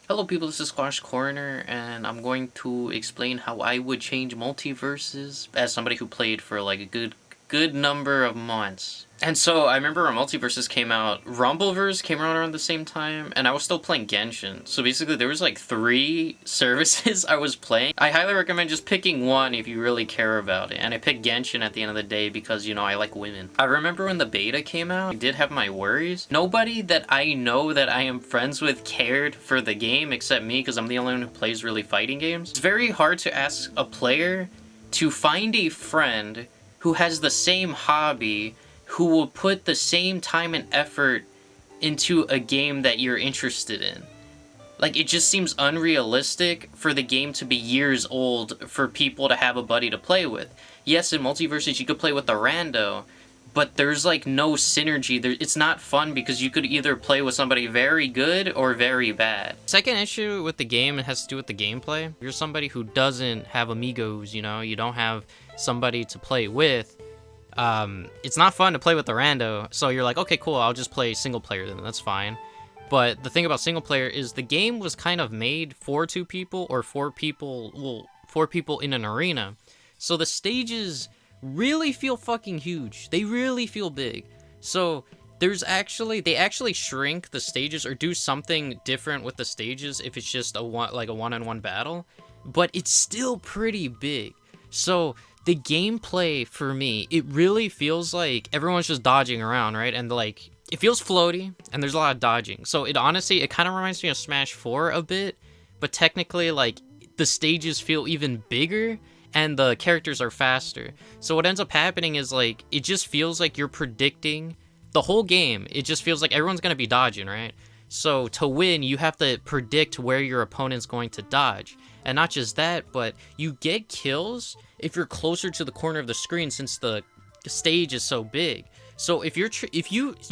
Hello people, this is Squash Corner, and I'm going to explain how I would change Multiversus as somebody who played for like a good number of months. And so I remember when Multiversus came out, Rumbleverse came out around the same time, and I was still playing Genshin. So basically there was like 3 services I was playing. I highly recommend just picking one if you really care about it. And I picked Genshin at the end of the day because, you know, I like women. I remember when the beta came out, I did have my worries. Nobody that I know that I am friends with cared for the game except me, because I'm the only one who plays really fighting games. It's very hard to ask a player to find a friend who has the same hobby, who will put the same time and effort into a game that you're interested in. Like, it just seems unrealistic for the game to be years old for people to have a buddy to play with. Yes, in Multiversus you could play with a rando, but there's like no synergy. It's not fun because you could either play with somebody very good or very bad. Second issue with the game, it has to do with the gameplay. If you're somebody who doesn't have amigos, you know, you don't have somebody to play with, it's not fun to play with the rando, so you're like, okay, cool, I'll just play single player then, that's fine. But the thing about single player is the game was kind of made for 2 people or 4 people, well, 4 people in an arena. So the stages really feel fucking huge. They really feel big. So they actually shrink the stages or do something different with the stages if it's just a one-on-one battle, but it's still pretty big. So the gameplay for me, it really feels like everyone's just dodging around, right? And like, it feels floaty and there's a lot of dodging. So it honestly, it kind of reminds me of Smash 4 a bit, but technically like the stages feel even bigger and the characters are faster. So what ends up happening is like, it just feels like you're predicting the whole game. It just feels like everyone's going to be dodging, right? So to win, you have to predict where your opponent's going to dodge. And not just that, but you get kills if you're closer to the corner of the screen since the stage is so big. So if you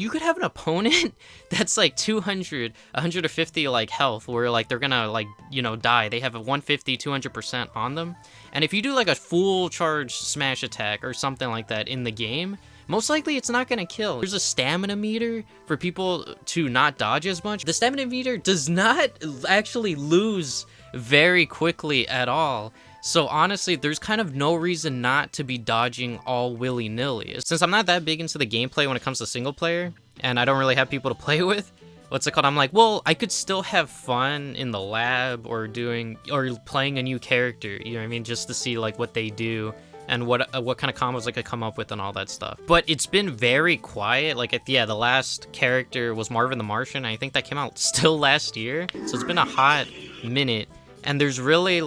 could have an opponent that's like 200, 150 like health, where like they're gonna like, you know, die. They have a 150, 200% on them. And if you do like a full charge smash attack or something like that in the game, most likely it's not gonna kill. There's a stamina meter for people to not dodge as much. The stamina meter does not actually lose very quickly at all. So honestly, there's kind of no reason not to be dodging all willy-nilly. Since I'm not that big into the gameplay when it comes to single player, and I don't really have people to play with, I'm like, well, I could still have fun in the lab or playing a new character, you know what I mean? Just to see like what they do and what kind of combos I could come up with and all that stuff. But it's been very quiet. Like, the last character was Marvin the Martian. I think that came out still last year. So it's been a hot minute. And there's really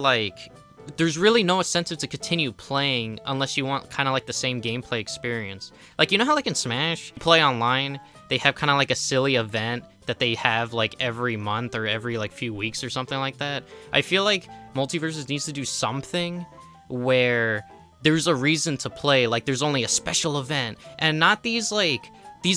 no incentive to continue playing unless you want kind of like the same gameplay experience. Like, you know how like in Smash, play online, they have kind of like a silly event that they have like every month or every like few weeks or something like that? I feel like Multiversus needs to do something where there's a reason to play, like there's only a special event, and not these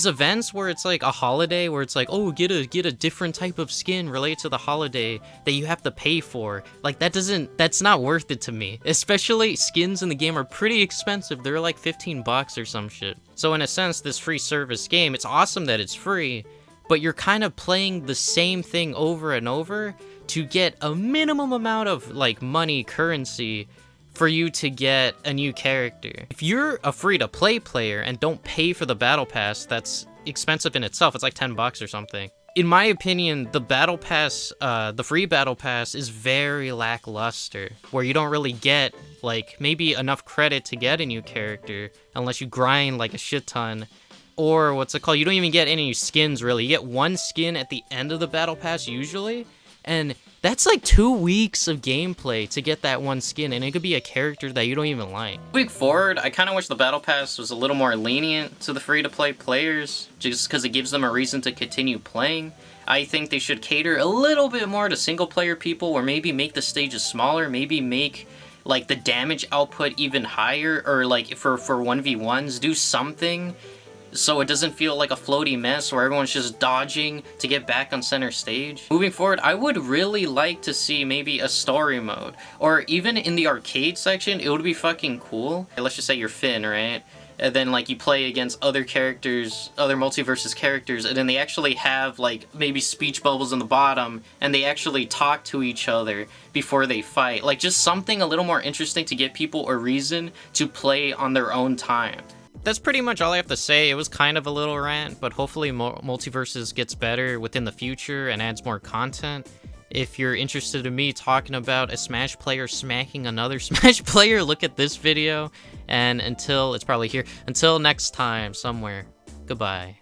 events where it's like a holiday where it's like, oh, get a different type of skin related to the holiday that you have to pay for. Like, that's not worth it to me. Especially skins in the game are pretty expensive. They're like 15 bucks or some shit. So in a sense, this free service game, it's awesome that it's free, but you're kind of playing the same thing over and over to get a minimum amount of like money, currency, for you to get a new character. If you're a free-to-play player and don't pay for the battle pass, that's expensive in itself. It's like 10 bucks or something. In my opinion, the battle pass, the free battle pass is very lackluster, where you don't really get like maybe enough credit to get a new character unless you grind like a shit ton. Or you don't even get any skins really. You get one skin at the end of the battle pass usually, and that's like 2 weeks of gameplay to get that one skin, and it could be a character that you don't even like. Moving forward, I kind of wish the Battle Pass was a little more lenient to the free-to-play players, just because it gives them a reason to continue playing. I think they should cater a little bit more to single-player people, or maybe make the stages smaller, maybe make like the damage output even higher, or like for 1v1s, do something so it doesn't feel like a floaty mess where everyone's just dodging to get back on center stage. Moving forward, I would really like to see maybe a story mode, or even in the arcade section, it would be fucking cool. Let's just say you're Finn, right? and then like you play against other characters, other Multiversus characters, and then they actually have like maybe speech bubbles in the bottom, and they actually talk to each other before they fight. Like just something a little more interesting to get people a reason to play on their own time. That's pretty much all I have to say. It was kind of a little rant, but hopefully Multiversus gets better within the future and adds more content. If you're interested in me talking about a Smash player smacking another Smash player, look at this video. And until, it's probably here, until next time, somewhere, goodbye.